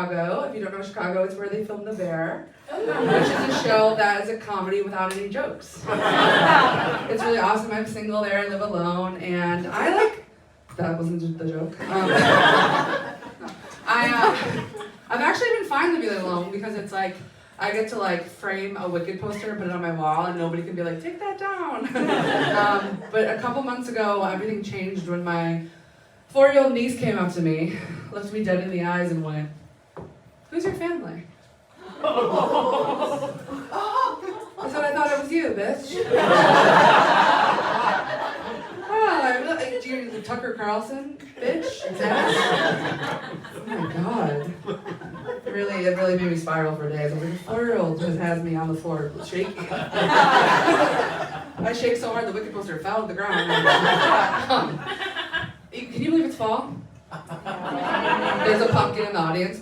Chicago. If you don't know Chicago, it's where they filmed The Bear, which is a show that is a comedy without any jokes. It's really awesome. I'm single there, I live alone, and I like, that wasn't the joke. I've actually been fine living alone because it's like, I get to like frame a Wicked poster and put it on my wall and nobody can be like, take that down. But a couple months ago, everything changed when my 4-year-old niece came up to me, looked me dead in the eyes and went, who's your family? I said, I thought it was you, bitch. Do you Tucker Carlson, bitch? Oh my God. It really made me spiral for days. I was like, a 4-year-old just has me on the floor shaking. I shake so hard the Wicked poster fell to the ground. Can you believe it's fall? There's a pumpkin in the audience.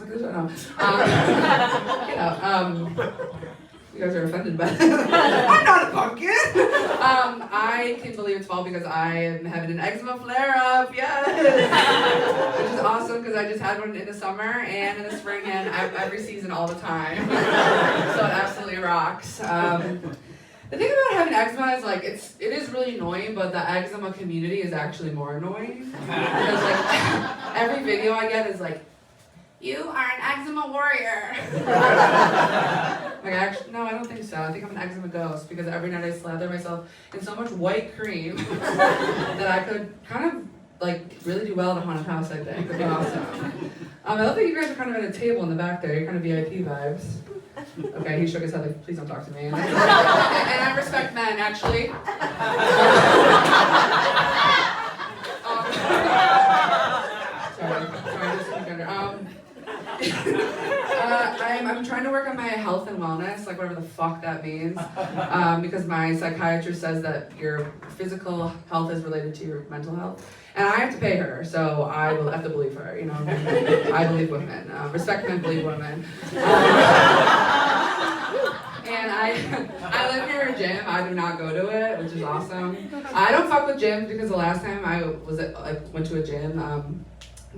You guys are offended by that. I'm not a pumpkin! I can believe it's fall because I am having an eczema flare-up, yes! Which is awesome because I just had one in the summer and in the spring and every season all the time. So it absolutely rocks. The thing about having eczema is like, it is really annoying, but the eczema community is actually more annoying. Because like, every video I get is like, you are an eczema warrior. Like, actually, no, I don't think so. I think I'm an eczema ghost because every night I slather myself in so much white cream that I could kind of like really do well at a haunted house, I think. It'd be awesome. I love that you guys are kind of at a table in the back there. You're kind of VIP vibes. Okay, he shook his head like, please don't talk to me. And I respect men, actually. I'm trying to work on my health and wellness, like whatever the fuck that means, because my psychiatrist says that your physical health is related to your mental health, and I have to pay her, so I will have to believe her, you know. I believe women, respect men, believe women. And I live near a gym. I do not go to it, which is awesome. I don't fuck with gyms because the last time I went to a gym,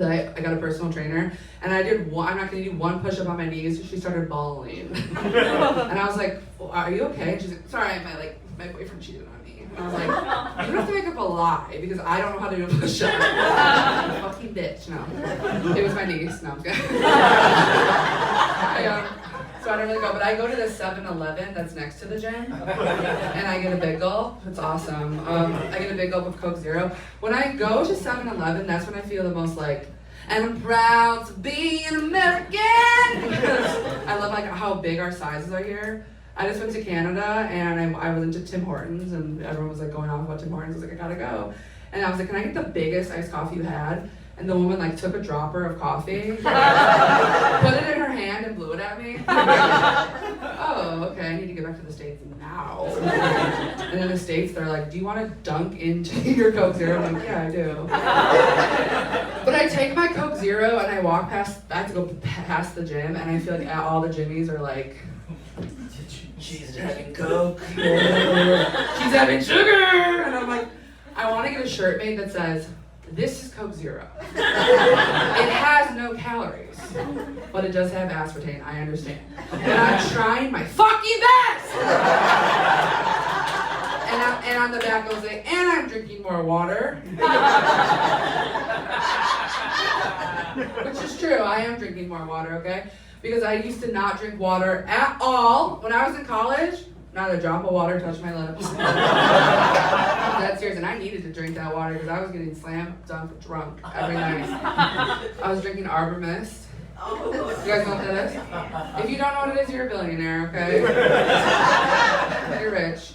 I got a personal trainer, and I'm not gonna do one push-up on my knees. She started bawling. And I was like, well, are you okay? And she's like, sorry, my boyfriend cheated on me. And I was like, you don't have to make up a lie, because I don't know how to do a push-up. Fucking bitch, no. It was my niece, no, I'm kidding. So I don't really go, but I go to the 7-Eleven that's next to the gym, and I get a big gulp. It's awesome. I get a big gulp of Coke Zero. When I go to 7-Eleven, that's when I feel the most like, and I'm proud to be an American! Because I love like how big our sizes are here. I just went to Canada, and I was into Tim Hortons, and everyone was like going off about Tim Hortons. I was like, I gotta go. And I was like, can I get the biggest iced coffee you had? And the woman like took a dropper of coffee, put it in her hand and blew it at me. Oh, okay, I need to get back to the States now. And in the States, they're like, do you want to dunk into your Coke Zero? I'm like, yeah, I do. But I take my Coke Zero and I walk past, I have to go past the gym, and I feel like all the Jimmies are like, she's having Coke, she's having sugar. And I'm like, I want to get a shirt made that says, this is Coke Zero. It has no calories, but it does have aspartame, I understand. And I'm trying my fucking best! And on the back it'll say, and I'm drinking more water. Which is true, I am drinking more water, okay? Because I used to not drink water at all. When I was in college, not a drop of water touched my lips. That's serious, and I needed to drink that water because I was getting slam dunk drunk every night. I was drinking Arbor Mist. You guys know what that is? If you don't know what it is, you're a billionaire, okay? You're rich.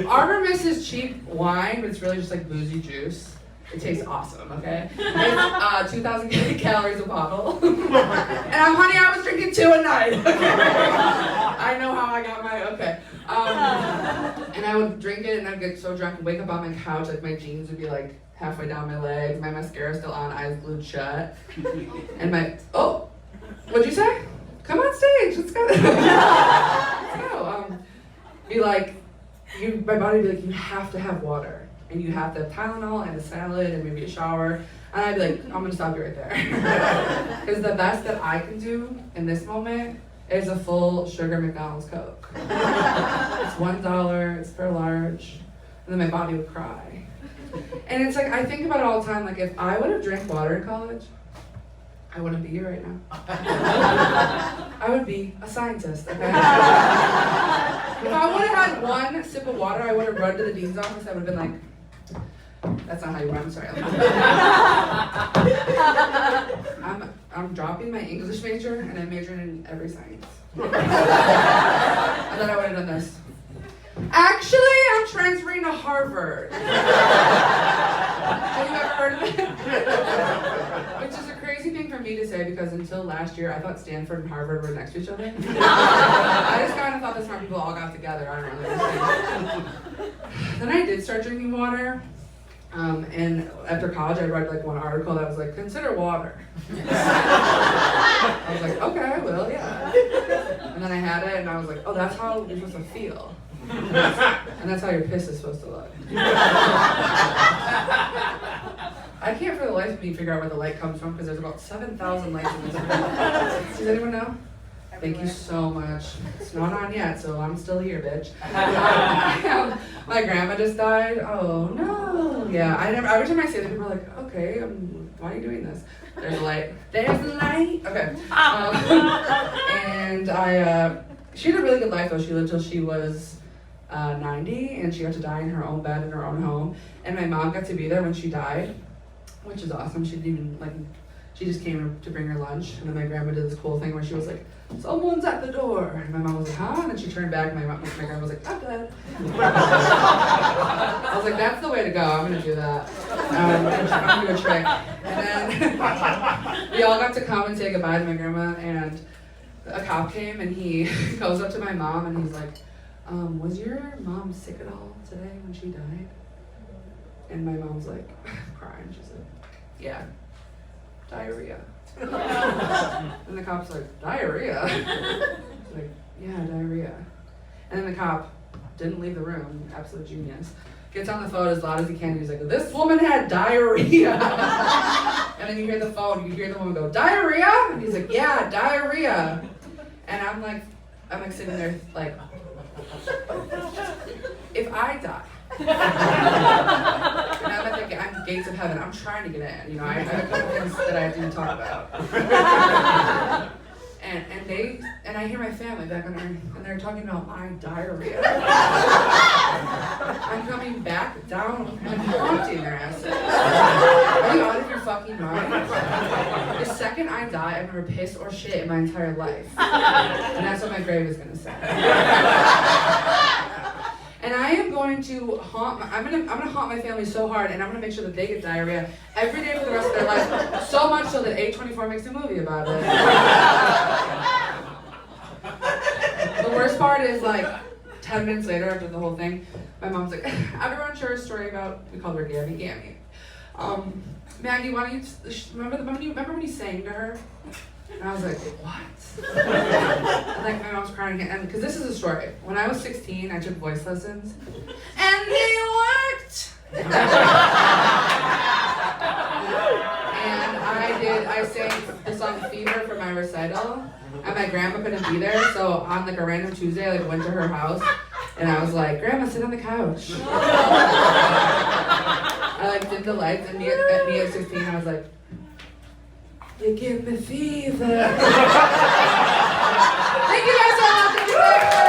Arbor Mist is cheap wine, but it's really just like boozy juice. It tastes awesome, okay? It's 2,000 calories a bottle. And honey, I was drinking 2 a night, okay? I know how I got my, okay. And I would drink it and I'd get so drunk and wake up on my couch, like my jeans would be like halfway down my legs, my mascara still on, eyes glued shut. And oh, what'd you say? Come on stage, let's go. Let's go. Be like, my body would be like, you have to have water. and you have to have Tylenol and a salad and maybe a shower, and I'd be like, I'm gonna stop you right there. Because the best that I can do in this moment is a full sugar McDonald's Coke. It's $1, it's for large, and then my body would cry. And it's like, I think about it all the time, like if I would have drank water in college, I wouldn't be here right now. I would be a scientist, okay? If I would have had one sip of water, I would have run to the dean's office. I would have been like, that's not how you run, I'm sorry. I'm dropping my English major and I'm majoring in every science. And then I would have done this. Actually, I'm transferring to Harvard. Have you ever heard of it? Which is a crazy thing for me to say because until last year, I thought Stanford and Harvard were next to each other. I just kind of thought the smart people all got together. I don't really understand. Then I did start drinking water. And after college, I read like one article that was like, consider water. I was like, okay, I will, yeah. And then I had it, and I was like, oh, that's how you're supposed to feel. And that's how your piss is supposed to look. I can't for the life of me figure out where the light comes from because there's about 7,000 lights in this room. Does anyone know? Thank you so much. It's not on yet, so I'm still here, bitch. My grandma just died. Oh no. Yeah, every time I say that, people are like, okay, why are you doing this? There's a light. There's a light. Okay. And she had a really good life though. She lived till she was 90, and she got to die in her own bed in her own home. And my mom got to be there when she died, which is awesome. She just came to bring her lunch, and then my grandma did this cool thing where she was like, someone's at the door. And my mom was like, huh? And then she turned back, and my grandma was like, I'm dead. I was like, that's the way to go. I'm going to do that. I'm going to do a trick. And then we all got to come and say goodbye to my grandma, and a cop came, and he goes up to my mom, and he's like, was your mom sick at all today when she died? And my mom's like, crying. She's like, yeah. Diarrhea. And the cop's like, diarrhea? She's like, yeah, diarrhea. And then the cop didn't leave the room, absolute genius. Gets on the phone as loud as he can, and he's like, this woman had diarrhea. And then you hear the woman go, diarrhea? And he's like, yeah, diarrhea. And I'm like sitting there like, if I die, and I'm at the gates of heaven, I'm trying to get in, I have a couple things that I have to talk about. and I hear my family back on there, and they're talking about my diarrhea. I'm coming back down, I'm haunting their asses. Are you out of your fucking mind? The second I die, I've never pissed or shit in my entire life. And that's what my grave is gonna say. And I am going to I'm gonna haunt my family so hard, and I'm gonna make sure that they get diarrhea every day for the rest of their life. So much so that A24 makes a movie about it. The worst part is like 10 minutes later after the whole thing, my mom's like, everyone share a story about, we called her Gammy. Maggie, why don't you remember when you sang to her? And I was like, what? And like my mom's crying again, and because this is a story. When I was 16, I took voice lessons, and they worked. And I sang the song Fever for my recital, and my grandma couldn't be there, so on like a random Tuesday, I went to her house, and I was like, Grandma, sit on the couch. I did the lights, and me at 16, I was like, you give me fever. Thank you guys so much.